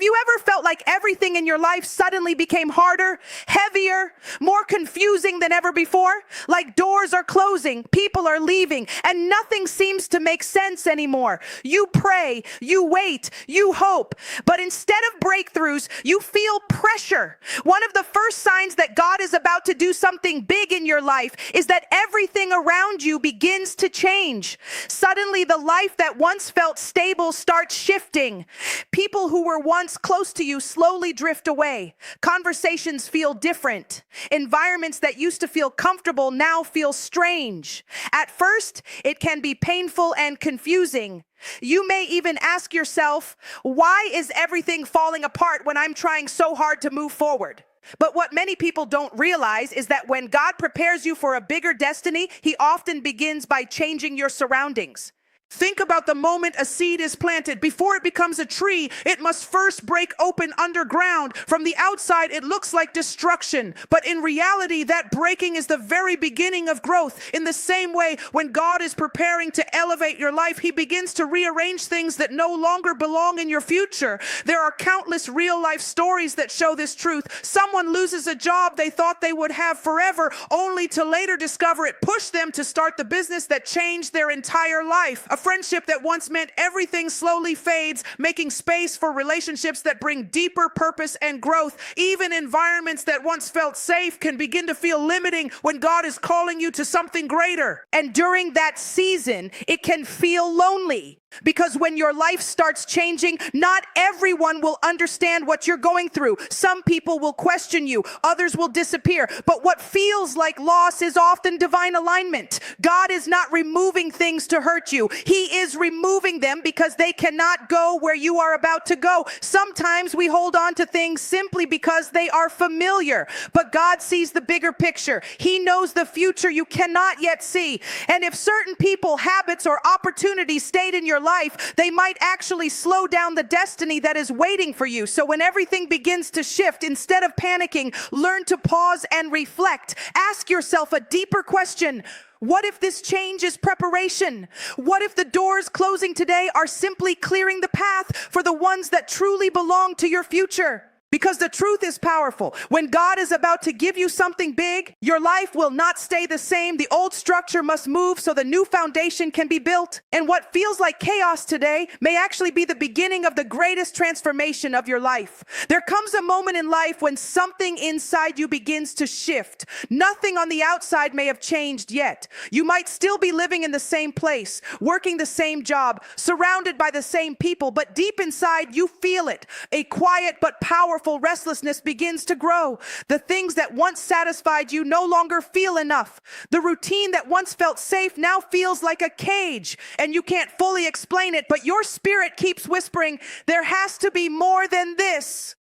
Have you ever felt like everything in your life suddenly became harder, heavier, more confusing than ever before? Like doors are closing, people are leaving, and nothing seems to make sense anymore. You pray, you wait, you hope, but instead of breakthroughs, you feel pressure. One of the first signs that God is about to do something big in your life is that everything around you begins to change. Suddenly, the life that once felt stable starts shifting. People who were once close to you slowly drift away. Conversations feel different. Environments that used to feel comfortable now feel strange. At first, it can be painful and confusing. You may even ask yourself, why is everything falling apart when I'm trying so hard to move forward? But what many people don't realize is that when God prepares you for a bigger destiny, He often begins by changing your surroundings. Think about the moment a seed is planted. Before it becomes a tree, it must first break open underground. From the outside, it looks like destruction. But in reality, that breaking is the very beginning of growth. In the same way, when God is preparing to elevate your life, He begins to rearrange things that no longer belong in your future. There are countless real-life stories that show this truth. Someone loses a job they thought they would have forever, only to later discover it pushed them to start the business that changed their entire life. A friendship that once meant everything slowly fades, making space for relationships that bring deeper purpose and growth. Even environments that once felt safe can begin to feel limiting when God is calling you to something greater. And during that season, it can feel lonely. Because when your life starts changing, not everyone will understand what you're going through. Some people will question you, others will disappear. But what feels like loss is often divine alignment. God is not removing things to hurt you. He is removing them because they cannot go where you are about to go. Sometimes we hold on to things simply because they are familiar. But God sees the bigger picture. He knows the future you cannot yet see. And if certain people, habits, or opportunities stayed in your life, they might actually slow down the destiny that is waiting for you. So when everything begins to shift, instead of panicking, learn to pause and reflect. Ask yourself a deeper question. What if this change is preparation? What if the doors closing today are simply clearing the path for the ones that truly belong to your future? Because the truth is powerful. When God is about to give you something big, your life will not stay the same. The old structure must move so the new foundation can be built. And what feels like chaos today may actually be the beginning of the greatest transformation of your life. There comes a moment in life when something inside you begins to shift. Nothing on the outside may have changed yet. You might still be living in the same place, working the same job, surrounded by the same people, but deep inside you feel it. A quiet but powerful restlessness begins to grow. The things that once satisfied you no longer feel enough. The routine that once felt safe now feels like a cage, and you can't fully explain it, but your spirit keeps whispering, there has to be more than this.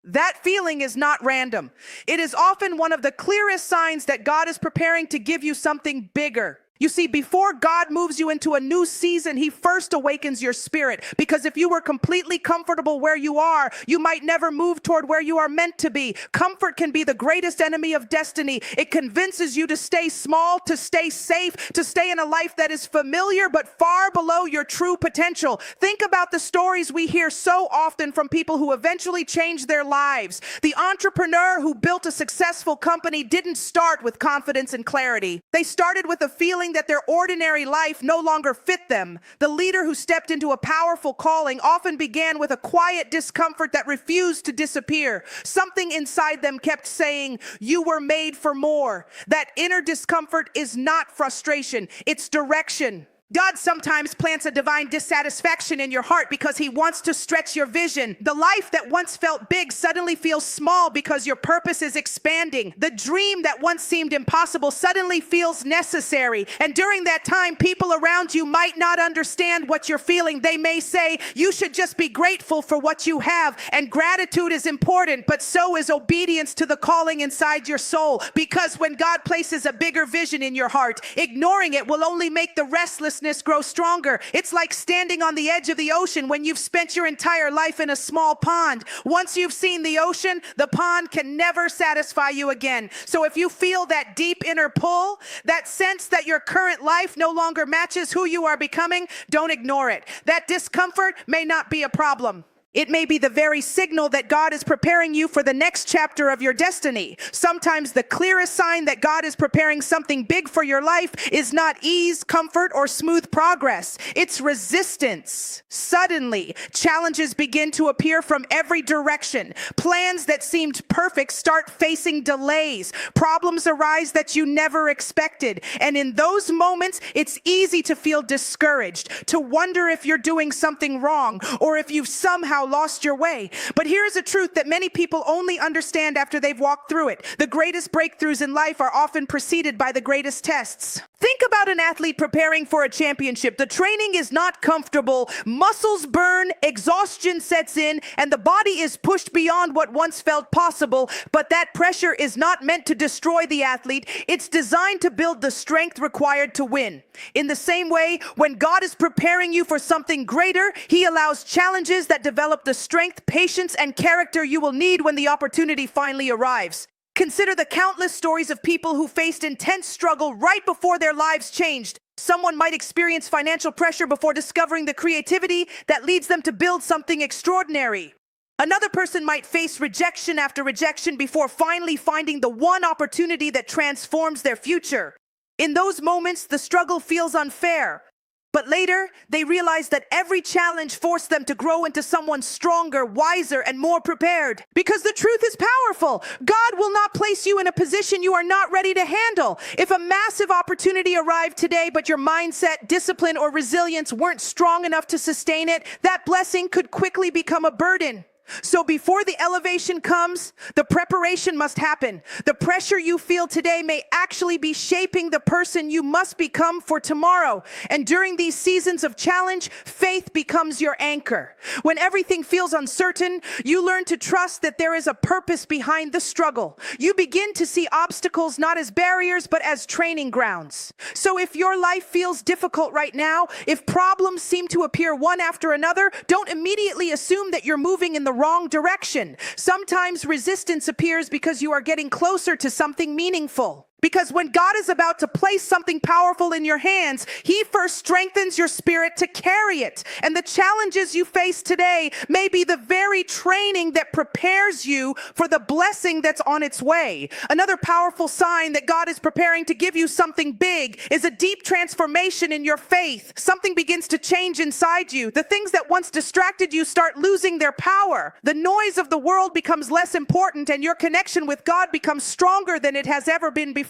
That feeling is not random. It is often one of the clearest signs that God is preparing to give you something bigger. You see, before God moves you into a new season, He first awakens your spirit. Because if you were completely comfortable where you are, you might never move toward where you are meant to be. Comfort can be the greatest enemy of destiny. It convinces you to stay small, to stay safe, to stay in a life that is familiar but far below your true potential. Think about the stories we hear so often from people who eventually changed their lives. The entrepreneur who built a successful company didn't start with confidence and clarity. They started with a feeling that their ordinary life no longer fit them. The leader who stepped into a powerful calling often began with a quiet discomfort that refused to disappear. Something inside them kept saying, you were made for more. That inner discomfort is not frustration, it's direction. God sometimes plants a divine dissatisfaction in your heart because He wants to stretch your vision. The life that once felt big suddenly feels small because your purpose is expanding. The dream that once seemed impossible suddenly feels necessary. And during that time, people around you might not understand what you're feeling. They may say, you should just be grateful for what you have. And gratitude is important, but so is obedience to the calling inside your soul. Because when God places a bigger vision in your heart, ignoring it will only make the restless grow stronger. It's like standing on the edge of the ocean when you've spent your entire life in a small pond. Once you've seen the ocean, the pond can never satisfy you again. So if you feel that deep inner pull, that sense that your current life no longer matches who you are becoming, don't ignore it. That discomfort may not be a problem. It may be the very signal that God is preparing you for the next chapter of your destiny. Sometimes the clearest sign that God is preparing something big for your life is not ease, comfort, or smooth progress. It's resistance. Suddenly, challenges begin to appear from every direction. Plans that seemed perfect start facing delays. Problems arise that you never expected. And in those moments, it's easy to feel discouraged, to wonder if you're doing something wrong, or if you've somehow lost your way. But here's a truth that many people only understand after they've walked through it. The greatest breakthroughs in life are often preceded by the greatest tests. Think about an athlete preparing for a championship. The training is not comfortable. Muscles burn, exhaustion sets in, and the body is pushed beyond what once felt possible. But that pressure is not meant to destroy the athlete. It's designed to build the strength required to win. In the same way, when God is preparing you for something greater, He allows challenges that develop the strength, patience, and character you will need when the opportunity finally arrives. Consider the countless stories of people who faced intense struggle right before their lives changed. Someone might experience financial pressure before discovering the creativity that leads them to build something extraordinary. Another person might face rejection after rejection before finally finding the one opportunity that transforms their future. In those moments, the struggle feels unfair. But later, they realize that every challenge forced them to grow into someone stronger, wiser, and more prepared. Because the truth is powerful. God will not place you in a position you are not ready to handle. If a massive opportunity arrived today, but your mindset, discipline, or resilience weren't strong enough to sustain it, that blessing could quickly become a burden. So before the elevation comes, the preparation must happen. The pressure you feel today may actually be shaping the person you must become for tomorrow. And during these seasons of challenge, faith becomes your anchor. When everything feels uncertain, you learn to trust that there is a purpose behind the struggle. You begin to see obstacles not as barriers, but as training grounds. So if your life feels difficult right now, if problems seem to appear one after another, don't immediately assume that you're moving in the wrong direction. Sometimes resistance appears because you are getting closer to something meaningful. Because when God is about to place something powerful in your hands, He first strengthens your spirit to carry it. And the challenges you face today may be the very training that prepares you for the blessing that's on its way. Another powerful sign that God is preparing to give you something big is a deep transformation in your faith. Something begins to change inside you. The things that once distracted you start losing their power. The noise of the world becomes less important, and your connection with God becomes stronger than it has ever been before.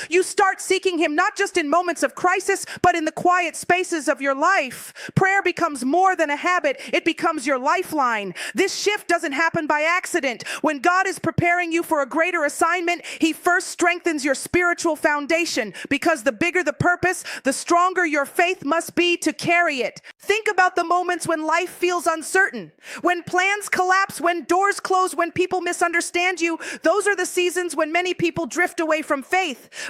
You start seeking Him not just in moments of crisis, but in the quiet spaces of your life. Prayer becomes more than a habit. It becomes your lifeline. This shift doesn't happen by accident. When God is preparing you for a greater assignment, He first strengthens your spiritual foundation, because the bigger the purpose, the stronger your faith must be to carry it. Think about the moments when life feels uncertain, when plans collapse, when doors close, when people misunderstand you. Those are the seasons when many people drift away from faith.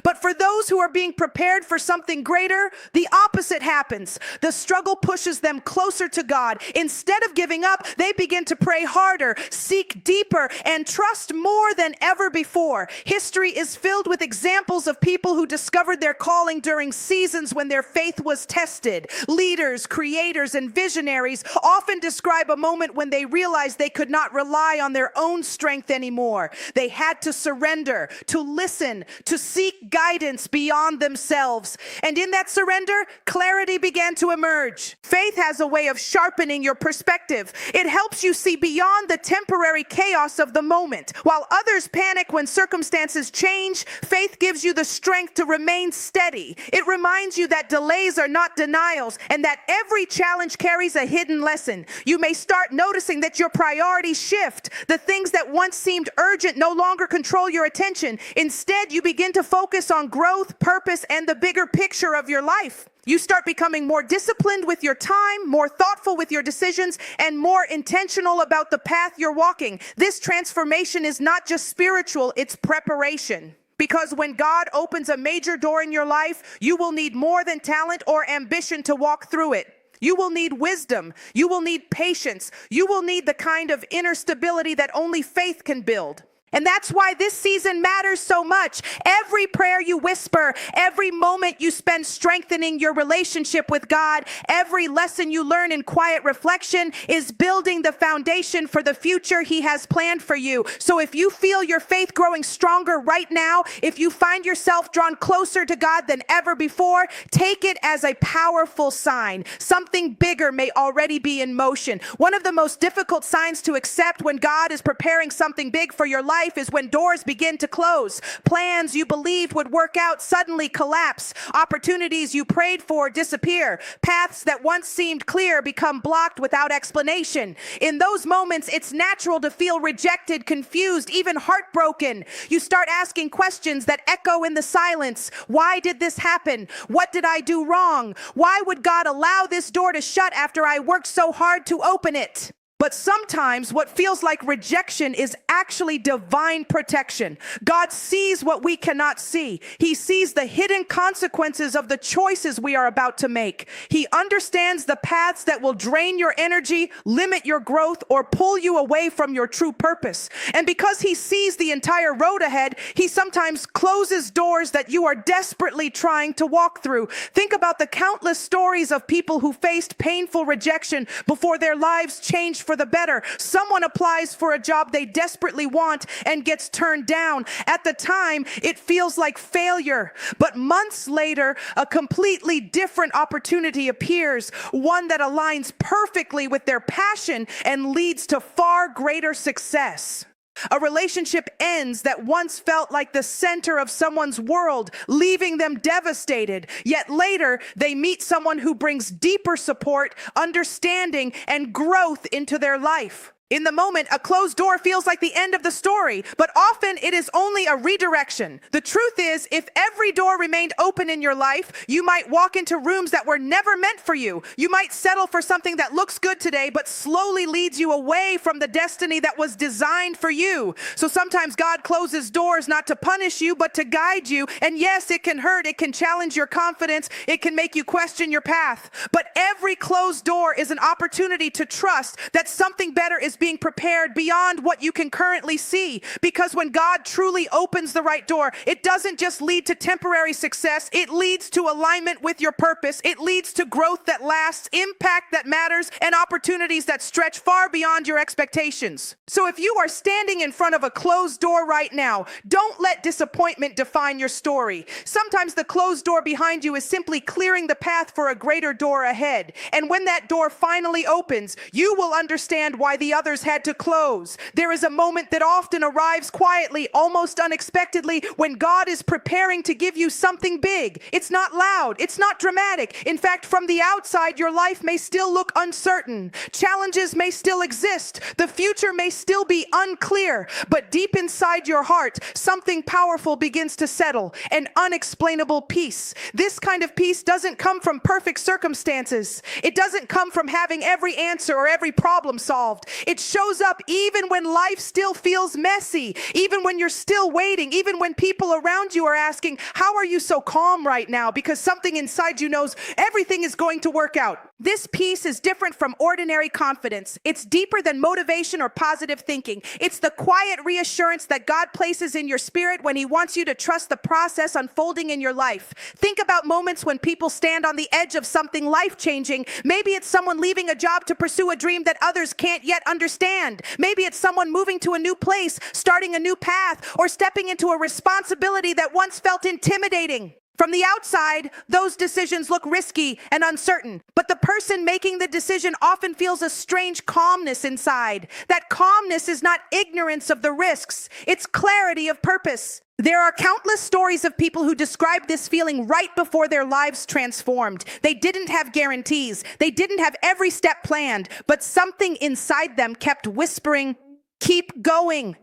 But for those who are being prepared for something greater, the opposite happens. The struggle pushes them closer to God. Instead of giving up, they begin to pray harder, seek deeper, and trust more than ever before. History is filled with examples of people who discovered their calling during seasons when their faith was tested. Leaders, creators, and visionaries often describe a moment when they realized they could not rely on their own strength anymore. They had to surrender, to listen, to seek guidance beyond themselves. And in that surrender, clarity began to emerge. Faith has a way of sharpening your perspective. It helps you see beyond the temporary chaos of the moment. While others panic when circumstances change, faith gives you the strength to remain steady. It reminds you that delays are not denials, and that every challenge carries a hidden lesson. You may start noticing that your priorities shift. The things that once seemed urgent no longer control your attention. Instead, you begin to focus on growth, purpose, and the bigger picture of your life. You start becoming more disciplined with your time, more thoughtful with your decisions, and more intentional about the path you're walking. This transformation is not just spiritual, it's preparation. Because when God opens a major door in your life, you will need more than talent or ambition to walk through it. You will need wisdom. You will need patience. You will need the kind of inner stability that only faith can build. And that's why this season matters so much. Every prayer you whisper, every moment you spend strengthening your relationship with God, every lesson you learn in quiet reflection is building the foundation for the future He has planned for you. So if you feel your faith growing stronger right now, if you find yourself drawn closer to God than ever before, take it as a powerful sign. Something bigger may already be in motion. One of the most difficult signs to accept when God is preparing something big for your life is when doors begin to close. Plans you believed would work out suddenly collapse. Opportunities you prayed for disappear. Paths that once seemed clear become blocked without explanation. In those moments, it's natural to feel rejected, confused, even heartbroken. You start asking questions that echo in the silence. Why did this happen? What did I do wrong? Why would God allow this door to shut after I worked so hard to open it? But sometimes what feels like rejection is actually divine protection. God sees what we cannot see. He sees the hidden consequences of the choices we are about to make. He understands the paths that will drain your energy, limit your growth, or pull you away from your true purpose. And because He sees the entire road ahead, He sometimes closes doors that you are desperately trying to walk through. Think about the countless stories of people who faced painful rejection before their lives changed for the better. Someone applies for a job they desperately want and gets turned down. At the time, it feels like failure. But months later, a completely different opportunity appears, one that aligns perfectly with their passion and leads to far greater success. A relationship ends that once felt like the center of someone's world, leaving them devastated. Yet later, they meet someone who brings deeper support, understanding, and growth into their life. In the moment, a closed door feels like the end of the story, but often it is only a redirection. The truth is, if every door remained open in your life, you might walk into rooms that were never meant for you. You might settle for something that looks good today, but slowly leads you away from the destiny that was designed for you. So sometimes God closes doors not to punish you, but to guide you. And yes, it can hurt. It can challenge your confidence. It can make you question your path. But every closed door is an opportunity to trust that something better is being prepared beyond what you can currently see. Because when God truly opens the right door, it doesn't just lead to temporary success, it leads to alignment with your purpose. It leads to growth that lasts, impact that matters, and opportunities that stretch far beyond your expectations. So if you are standing in front of a closed door right now, don't let disappointment define your story. Sometimes the closed door behind you is simply clearing the path for a greater door ahead. And when that door finally opens, you will understand why the others had to close. There is a moment that often arrives quietly, almost unexpectedly, when God is preparing to give you something big. It's not loud. It's not dramatic. In fact, from the outside, your life may still look uncertain. Challenges may still exist. The future may still be unclear. But deep inside your heart, something powerful begins to settle, an unexplainable peace. This kind of peace doesn't come from perfect circumstances. It doesn't come from having every answer or every problem solved. It shows up even when life still feels messy, even when you're still waiting, even when people around you are asking, how are you so calm right now? Because something inside you knows everything is going to work out. This peace is different from ordinary confidence. It's deeper than motivation or positive thinking. It's the quiet reassurance that God places in your spirit when He wants you to trust the process unfolding in your life. Think about moments when people stand on the edge of something life-changing. Maybe it's someone leaving a job to pursue a dream that others can't yet understand. Maybe it's someone moving to a new place, starting a new path, or stepping into a responsibility that once felt intimidating. From the outside, those decisions look risky and uncertain, but the person making the decision often feels a strange calmness inside. That calmness is not ignorance of the risks, it's clarity of purpose. There are countless stories of people who describe this feeling right before their lives transformed. They didn't have guarantees. They didn't have every step planned, but something inside them kept whispering, "Keep going.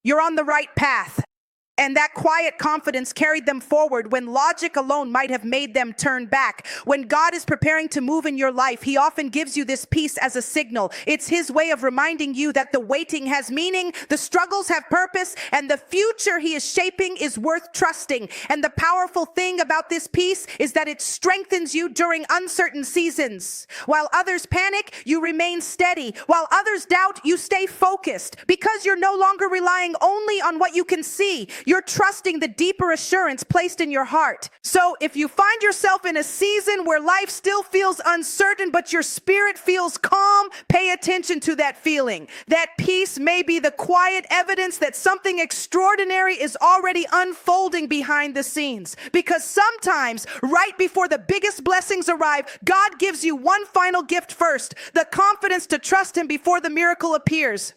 You're on the right path." And that quiet confidence carried them forward when logic alone might have made them turn back. When God is preparing to move in your life, He often gives you this peace as a signal. It's His way of reminding you that the waiting has meaning, the struggles have purpose, and the future He is shaping is worth trusting. And the powerful thing about this peace is that it strengthens you during uncertain seasons. While others panic, you remain steady. While others doubt, you stay focused. Because you're no longer relying only on what you can see. You're trusting the deeper assurance placed in your heart. So if you find yourself in a season where life still feels uncertain, but your spirit feels calm, pay attention to that feeling. That peace may be the quiet evidence that something extraordinary is already unfolding behind the scenes. Because sometimes, right before the biggest blessings arrive, God gives you one final gift first, the confidence to trust Him before the miracle appears.